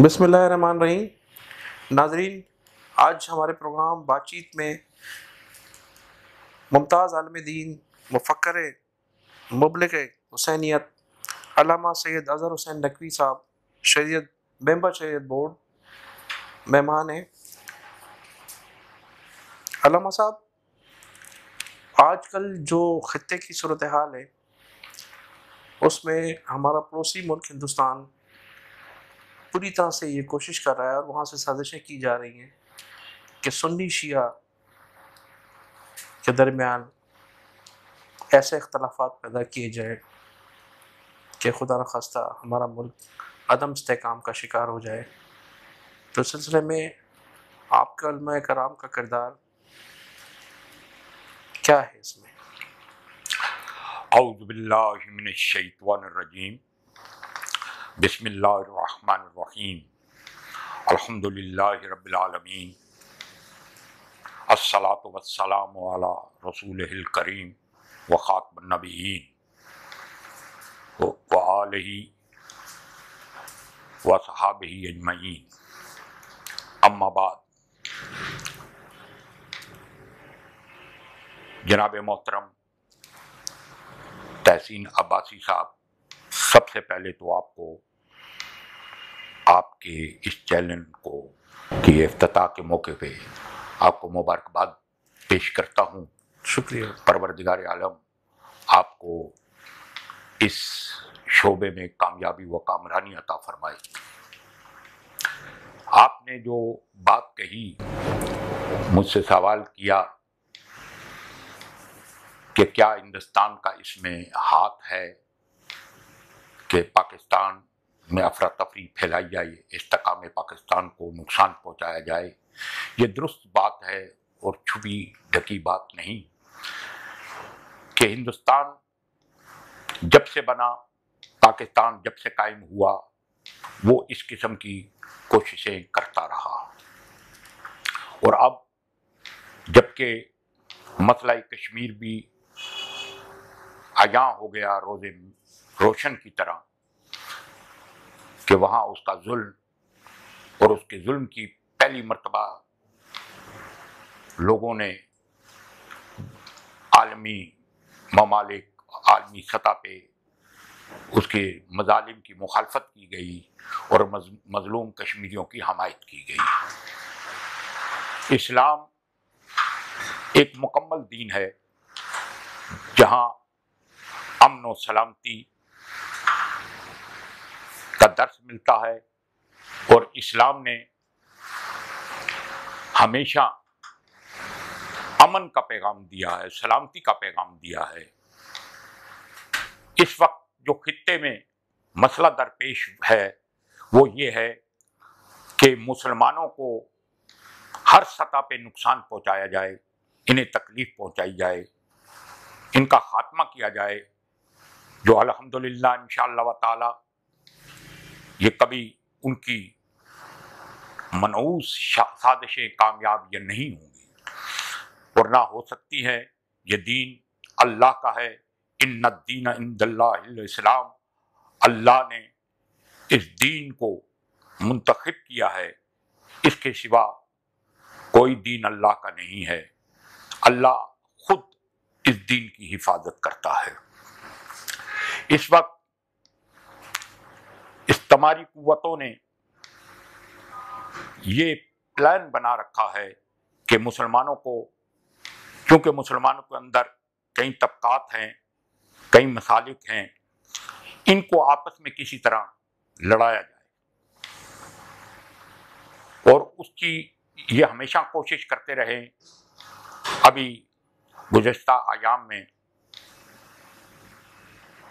بسم اللہ الرحمن الرحیم۔ ناظرین، آج ہمارے پروگرام بات چیت میں ممتاز عالم دین، مفکر، مبلغ حسینیت علامہ سید اظہر حسین نقوی صاحب، شریعت ممبر شریعت بورڈ مہمان ہیں۔ علامہ صاحب، آج کل جو خطے کی صورتحال ہے اس میں ہمارا پڑوسی ملک ہندوستان پوری طرح سے یہ کوشش کر رہا ہے اور وہاں سے سازشیں کی جا رہی ہیں کہ سنی شیعہ کے درمیان ایسے اختلافات پیدا کیے جائیں کہ خدا نخواستہ ہمارا ملک عدم استحکام کا شکار ہو جائے۔ تو اس سلسلے میں آپ کے علماء کرام کا کردار کیا ہے اس میں؟ اعوذ باللہ من الشیطان الرجیم، بسم اللہ الرحمن الرحیم، الحمد للہ رب العالمین، الصلاۃ والسلام علی رسولہ الکریم وخاتم النبیین وآلہ وصحابہ اجمعین، اما بعد۔ جناب محترم تحسین عباسی صاحب، سب سے پہلے تو آپ کو آپ کے اس چینل کو کی افتتاح کے موقع پہ آپ کو مبارکباد پیش کرتا ہوں۔ شکریہ۔ پروردگار عالم آپ کو اس شعبے میں کامیابی و کامرانی عطا فرمائے۔ آپ نے جو بات کہی، مجھ سے سوال کیا کہ کیا ہندوستان کا اس میں ہاتھ ہے کہ پاکستان میں افراتفری پھیلائی جائے، استحکام پاکستان کو نقصان پہنچایا جائے۔ یہ درست بات ہے اور چھپی ڈھکی بات نہیں کہ ہندوستان جب سے بنا، پاکستان جب سے قائم ہوا، وہ اس قسم کی کوششیں کرتا رہا، اور اب جبکہ مسئلہ کشمیر بھی عیاں ہو گیا روز روشن کی طرح کہ وہاں اس کا ظلم اور اس کے ظلم کی پہلی مرتبہ لوگوں نے عالمی ممالک، عالمی سطح پہ اس کے مظالم کی مخالفت کی گئی اور مظلوم کشمیریوں کی حمایت کی گئی۔ اسلام ایک مکمل دین ہے جہاں امن و سلامتی کا درس ملتا ہے، اور اسلام نے ہمیشہ امن کا پیغام دیا ہے، سلامتی کا پیغام دیا ہے۔ اس وقت جو خطے میں مسئلہ درپیش ہے وہ یہ ہے کہ مسلمانوں کو ہر سطح پہ نقصان پہنچایا جائے، انہیں تکلیف پہنچائی جائے، ان کا خاتمہ کیا جائے، جو الحمدللہ انشاءاللہ تعالی یہ کبھی ان کی منحوس سازشیں کامیاب یہ نہیں ہوں گی، اور نہ ہو سکتی ہیں۔ یہ دین اللہ کا ہے، ان الدین عند اللہ الاسلام۔ اللہ نے اس دین کو منتخب کیا ہے، اس کے سوا کوئی دین اللہ کا نہیں ہے۔ اللہ خود اس دین کی حفاظت کرتا ہے۔ اس وقت استعماری قوتوں نے یہ پلان بنا رکھا ہے کہ مسلمانوں کو، کیونکہ مسلمانوں کے اندر کئی طبقات ہیں، کئی مسالک ہیں، ان کو آپس میں کسی طرح لڑایا جائے، اور اس کی یہ ہمیشہ کوشش کرتے رہے۔ ابھی گزشتہ ایام میں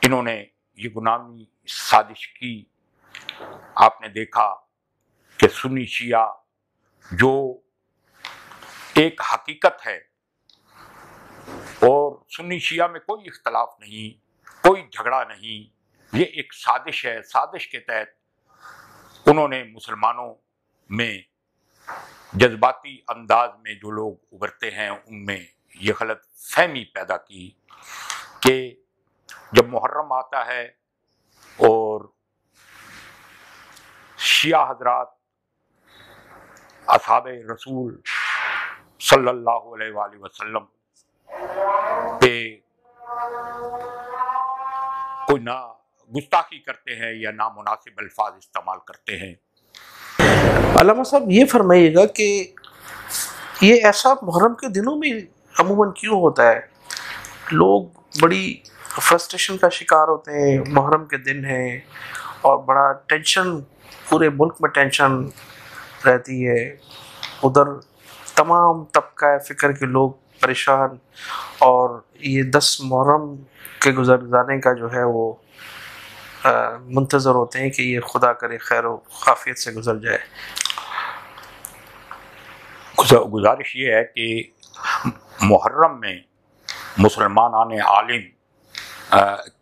انہوں نے یہ غلامی سازش کی۔ آپ نے دیکھا کہ سنی شیعہ جو ایک حقیقت ہے، اور سنی شیعہ میں کوئی اختلاف نہیں، کوئی جھگڑا نہیں، یہ ایک سازش ہے۔ سازش کے تحت انہوں نے مسلمانوں میں جذباتی انداز میں جو لوگ ابھرتے ہیں ان میں یہ غلط فہمی پیدا کی کہ جب محرم آتا ہے اور شیعہ حضرات اصحاب رسول صلی اللہ علیہ وآلہ وسلم پہ کوئی نہ گستاخی کرتے ہیں یا نامناسب الفاظ استعمال کرتے ہیں۔ علامہ صاحب یہ فرمائیے گا کہ یہ ایسا محرم کے دنوں میں عموماً کیوں ہوتا ہے؟ لوگ بڑی فرسٹریشن کا شکار ہوتے ہیں، محرم کے دن ہیں اور بڑا ٹینشن، پورے ملک میں ٹینشن رہتی ہے، ادھر تمام طبقہ فکر کے لوگ پریشان، اور یہ 10 محرم کے گزر جانے کا جو ہے وہ منتظر ہوتے ہیں کہ یہ خدا کرے خیر و عافیت سے گزر جائے۔ گزارش یہ ہے کہ محرم میں مسلمانان عالم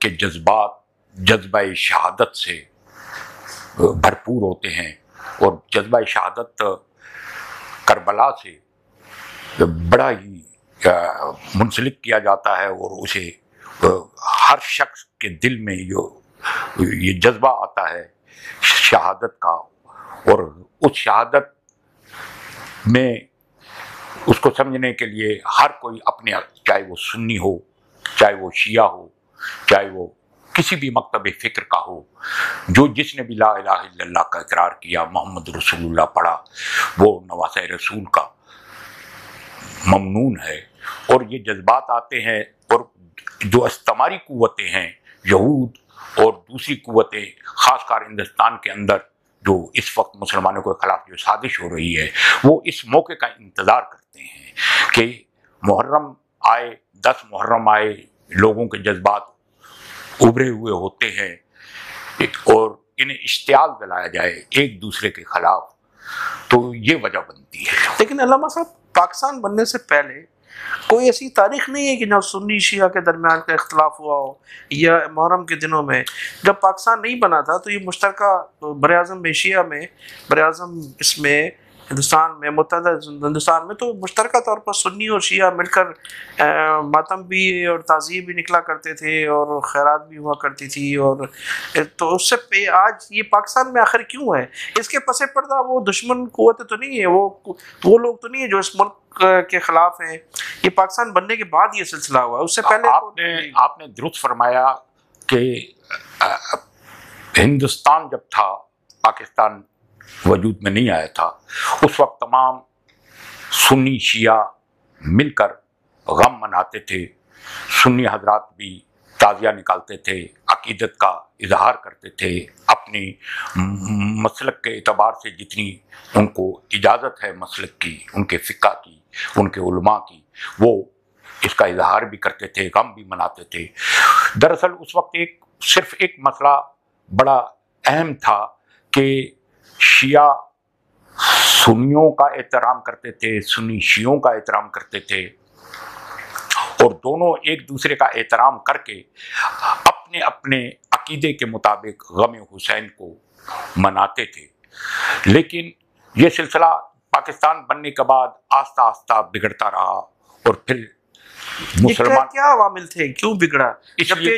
کے جذبات جذبہ شہادت سے بھرپور ہوتے ہیں، اور جذبہ شہادت کربلا سے بڑا ہی منسلک کیا جاتا ہے، اور اسے ہر شخص کے دل میں یہ جذبہ آتا ہے شہادت کا، اور اس شہادت میں اس کو سمجھنے کے لیے ہر کوئی اپنے، چاہے وہ سنی ہو، چاہے وہ شیعہ ہو، چاہے وہ کسی بھی مکتب فکر کا ہو، جو جس نے بھی لا الہ الا اللہ کا اقرار کیا، محمد رسول اللہ پڑھا، وہ نواسہ رسول کا ممنون ہے۔ اور یہ جذبات آتے ہیں، اور جو استعماری قوتیں ہیں، یہود اور دوسری قوتیں، خاص کر ہندوستان کے اندر جو اس وقت مسلمانوں کے خلاف جو سازش ہو رہی ہے، وہ اس موقع کا انتظار کرتے ہیں کہ محرم آئے، 10 محرم آئے، لوگوں کے جذبات ابھرے ہوئے ہوتے ہیں اور انہیں اشتعال دلایا جائے ایک دوسرے کے خلاف، تو یہ وجہ بنتی ہے۔ لیکن علامہ صاحب، پاکستان بننے سے پہلے کوئی ایسی تاریخ نہیں ہے کہ جہاں سنی شیعہ کے درمیان کا اختلاف ہوا ہو، یا محرم کے دنوں میں جب پاکستان نہیں بنا تھا تو یہ مشترکہ براعظم ایشیا میں، براعظم اس میں ہندوستان میں، متحدہ ہندوستان میں، تو مشترکہ طور پر سنی اور شیعہ مل کر ماتم بھی اور تعزیے بھی نکلا کرتے تھے، اور خیرات بھی ہوا کرتی تھی، اور تو اس سے آج یہ پاکستان میں آخر کیوں ہے؟ اس کے پس پردہ وہ دشمن قوتیں تو نہیں ہے، وہ لوگ تو نہیں ہے جو اس ملک کے خلاف ہیں؟ یہ پاکستان بننے کے بعد یہ سلسلہ ہوا، اس سے پہلے آپ نے درست فرمایا کہ ہندوستان جب تھا، پاکستان وجود میں نہیں آیا تھا، اس وقت تمام سنی شیعہ مل کر غم مناتے تھے، سنی حضرات بھی تعزیہ نکالتے تھے، عقیدت کا اظہار کرتے تھے، اپنی مسلک کے اعتبار سے جتنی ان کو اجازت ہے مسلک کی، ان کے فقہ کی، ان کے علماء کی، وہ اس کا اظہار بھی کرتے تھے، غم بھی مناتے تھے۔ دراصل اس وقت صرف ایک مسئلہ بڑا اہم تھا کہ شیعہ سنیوں کا احترام کرتے تھے، سنی شیعوں کا احترام کرتے تھے، اور دونوں ایک دوسرے کا احترام کر کے اپنے اپنے عقیدے کے مطابق غم حسین کو مناتے تھے۔ لیکن یہ سلسلہ پاکستان بننے کے بعد آہستہ آہستہ بگڑتا رہا، اور پھر مسلمان کیا عوامل تھے، کیوں بگڑا؟ جبکہ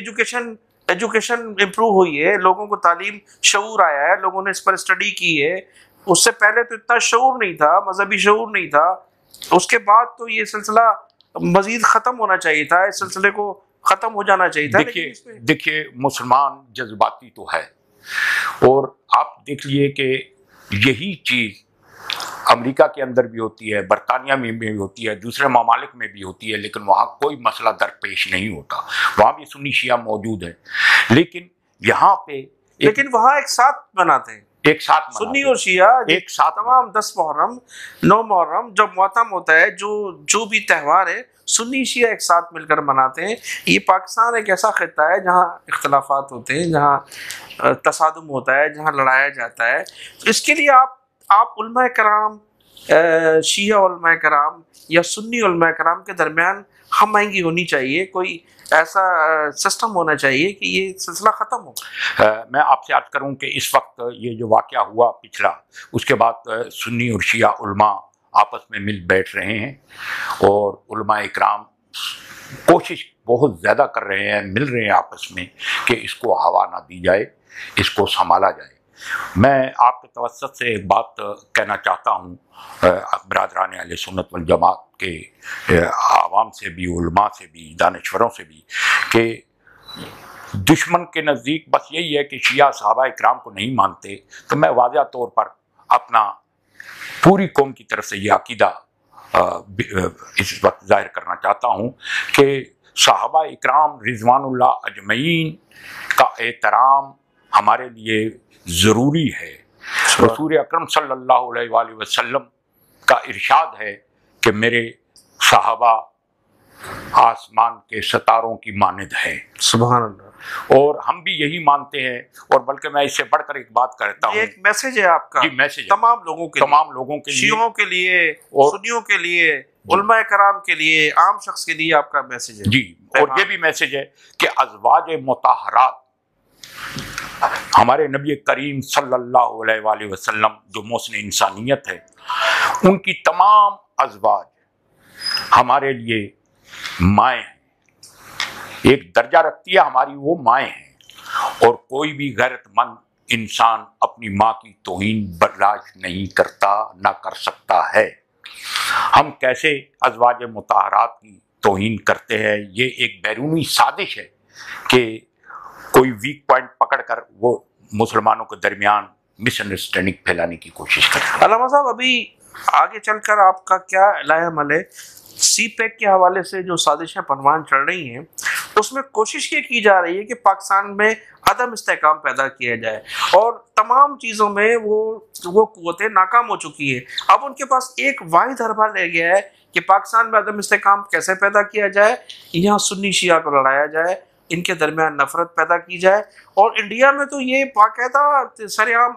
ایجوکیشن امپروو ہوئی ہے، لوگوں کو تعلیم، شعور آیا ہے، لوگوں نے اس پر اسٹڈی کی ہے۔ اس سے پہلے تو اتنا شعور نہیں تھا، مذہبی شعور نہیں تھا۔ اس کے بعد تو یہ سلسلہ مزید ختم ہونا چاہیے تھا، اس سلسلے کو ختم ہو جانا چاہیے تھا۔ دیکھیے مسلمان جذباتی تو ہے، اور آپ دیکھ لیے کہ یہی چیز امریکہ کے اندر بھی ہوتی ہے، برطانیہ میں بھی ہوتی ہے، دوسرے ممالک میں بھی ہوتی ہے، لیکن وہاں کوئی مسئلہ درپیش نہیں ہوتا، وہاں بھی سنی شیعہ موجود ہے، لیکن یہاں پہ لیکن وہاں ایک ساتھ مناتے ہیں، ایک ساتھ سنی اور شیعہ ایک ساتھ، تمام 10 محرم، 9 محرم جب ماتم ہوتا ہے، جو بھی تہوار ہے، سنی شیعہ ایک ساتھ مل کر مناتے ہیں۔ یہ پاکستان ایک ایسا خطہ ہے جہاں اختلافات ہوتے ہیں، جہاں تصادم ہوتا ہے، جہاں لڑایا جاتا ہے۔ تو اس کے لیے آپ علماء کرام، شیعہ علماء کرام یا سنی علماء کرام کے درمیان ہم آہنگی ہونی چاہیے، کوئی ایسا سسٹم ہونا چاہیے کہ یہ سلسلہ ختم ہو۔ میں آپ سے عرض کروں کہ اس وقت یہ جو واقعہ ہوا پچھلا، اس کے بعد سنی اور شیعہ علماء آپس میں مل بیٹھ رہے ہیں، اور علماء اکرام کوشش بہت زیادہ کر رہے ہیں، مل رہے ہیں آپس میں کہ اس کو ہوا نہ دی جائے، اس کو سنبھالا جائے۔ میں آپ کے توسط سے ایک بات کہنا چاہتا ہوں برادران اہل سنت والجماعت کے عوام سے بھی، علماء سے بھی، دانشوروں سے بھی، کہ دشمن کے نزدیک بس یہی ہے کہ شیعہ صحابہ اکرام کو نہیں مانتے، تو میں واضح طور پر اپنا پوری قوم کی طرف سے یہ عقیدہ اس وقت ظاہر کرنا چاہتا ہوں کہ صحابہ اکرام رضوان اللہ اجمعین کا احترام ہمارے لیے ضروری ہے۔ رسول اکرم صلی اللہ علیہ وآلہ وسلم کا ارشاد ہے کہ میرے صحابہ آسمان کے ستاروں کی مانند ہے۔ سبحان اللہ۔ اور ہم بھی یہی مانتے ہیں، اور بلکہ میں اس سے بڑھ کر ایک بات کرتا ہوں، یہ ایک میسج ہے آپ کا جی میسج تمام لوگوں کے تمام لوگوں کے لیے، شیعوں کے لیے، اور سنیوں کے لیے، علماء کرام کے لیے، عام شخص کے لیے آپ کا میسج ہے۔ جی، اور یہ بھی میسج ہے کہ ازواج مطہرات ہمارے نبی کریم صلی اللہ علیہ وآلہ وسلم جو محسن انسانیت ہے، ان کی تمام ازواج ہمارے لیے مائیں ہیں، ایک درجہ رکھتی ہے ہماری، وہ مائیں ہیں، اور کوئی بھی غیرت مند انسان اپنی ماں کی توہین برداشت نہیں کرتا، نہ کر سکتا ہے۔ ہم کیسے ازواج مطہرات کی توہین کرتے ہیں؟ یہ ایک بیرونی سازش ہے کہ کوئی ویک پوائنٹ پکڑ کر وہ مسلمانوں کے درمیان مس انڈرسٹینڈنگ پھیلانے کی کوشش کرتے ہیں۔ علامہ صاحب، ابھی آگے چل کر آپ کا کیا لائحہ عمل ہے؟ سی پیک کے حوالے سے جو سازشیں پروان چڑھ رہی ہیں، اس میں کوشش یہ کی جا رہی ہے کہ پاکستان میں عدم استحکام پیدا کیا جائے، اور تمام چیزوں میں وہ قوتیں ناکام ہو چکی ہیں۔ اب ان کے پاس ایک واحد حربہ رہ گیا ہے کہ پاکستان میں عدم استحکام کیسے پیدا کیا جائے، یہاں سنی شیعہ کو لڑایا جائے، ان کے درمیان نفرت پیدا کی جائے۔ اور انڈیا میں تو یہ باقاعدہ سر عام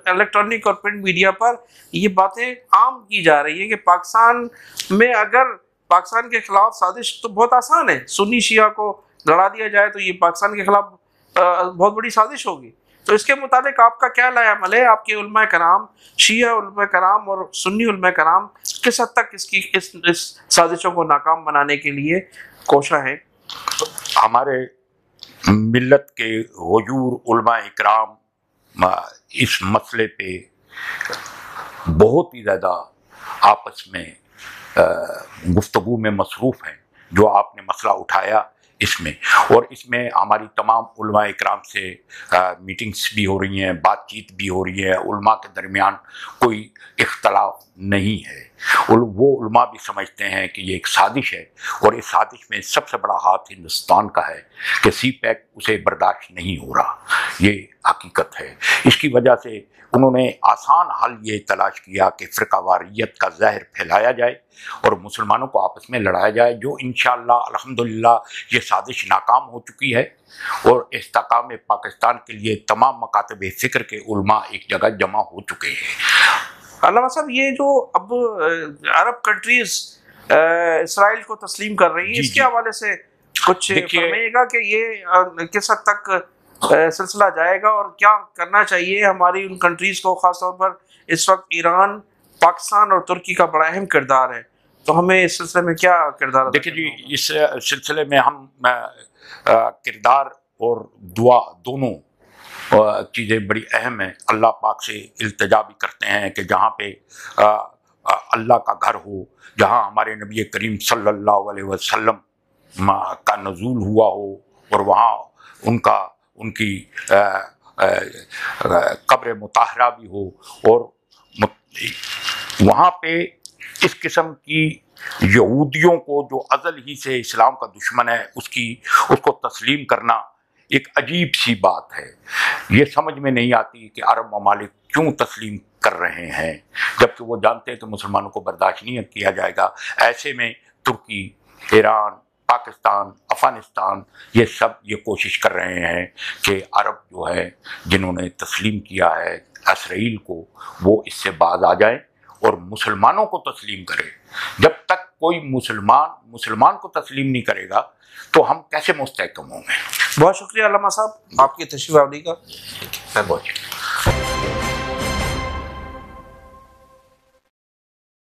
الیکٹرانک اور پرنٹ میڈیا پر یہ باتیں عام کی جا رہی ہیں کہ پاکستان میں اگر پاکستان کے خلاف سازش تو بہت آسان ہے، سنی شیعہ کو لڑا دیا جائے تو یہ پاکستان کے خلاف بہت بڑی سازش ہوگی۔ تو اس کے متعلق آپ کا کیا لائحہ عمل ہے؟ آپ کے علماء کرام، شیعہ علماء کرام اور سنی علماء کرام کس حد تک اس سازشوں کو ناکام بنانے کے لیے کوشاں ہیں؟ ہمارے ملت کے غیور علماء اکرام اس مسئلے پہ بہت ہی زیادہ آپس میں گفتگو میں مصروف ہیں، جو آپ نے مسئلہ اٹھایا اس میں، اور اس میں ہماری تمام علماء اکرام سے میٹنگز بھی ہو رہی ہیں، بات چیت بھی ہو رہی ہے، علماء کے درمیان کوئی اختلاف نہیں ہے۔ وہ علماء بھی سمجھتے ہیں کہ یہ ایک سازش ہے، اور اس سازش میں سب سے بڑا ہاتھ ہندوستان کا ہے کہ سی پیک اسے برداشت نہیں ہو رہا، یہ حقیقت ہے۔ اس کی وجہ سے انہوں نے آسان حل یہ تلاش کیا کہ فرقہ واریت کا زہر پھیلایا جائے اور مسلمانوں کو آپس میں لڑایا جائے، جو انشاءاللہ الحمدللہ یہ سازش ناکام ہو چکی ہے، اور استحکام پاکستان کے لیے تمام مکاتب فکر کے علماء ایک جگہ جمع ہو چکے ہیں۔ علامہ صاحب، یہ جو اب عرب کنٹریز اسرائیل کو تسلیم کر رہی ہیں، اس کے حوالے سے کچھ فرمائیے گا کہ یہ کس حد تک سلسلہ جائے گا، اور کیا کرنا چاہیے ہماری ان کنٹریز کو؟ خاص طور پر اس وقت ایران، پاکستان اور ترکی کا بڑا اہم کردار ہے، تو ہمیں اس سلسلے میں کیا کردار؟ دیکھیں جی، اس سلسلے میں ہم کردار اور دعا دونوں چیزیں بڑی اہم ہیں۔ اللہ پاک سے التجا بھی کرتے ہیں کہ جہاں پہ اللہ کا گھر ہو، جہاں ہمارے نبی کریم صلی اللہ علیہ وسلم کا نزول ہوا ہو، اور وہاں ان کی قبر مطہرہ بھی ہو، اور وہاں پہ اس قسم کی یہودیوں کو جو ازل ہی سے اسلام کا دشمن ہے، اس کو تسلیم کرنا ایک عجیب سی بات ہے۔ یہ سمجھ میں نہیں آتی کہ عرب ممالک کیوں تسلیم کر رہے ہیں، جبکہ وہ جانتے ہیں کہ مسلمانوں کو برداشت نہیں کیا جائے گا۔ ایسے میں ترکی، ایران، پاکستان، افغانستان، یہ سب یہ کوشش کر رہے ہیں کہ عرب جو ہے جنہوں نے تسلیم کیا ہے اسرائیل کو، وہ اس سے باز آ جائیں اور مسلمانوں کو تسلیم کرے۔ جب تک کوئی مسلمان کو تسلیم نہیں کرے گا تو ہم کیسے مستحکم ہوں گے؟ بہت شکریہ علامہ صاحب آپ کی تشریف آوری کا۔ بہت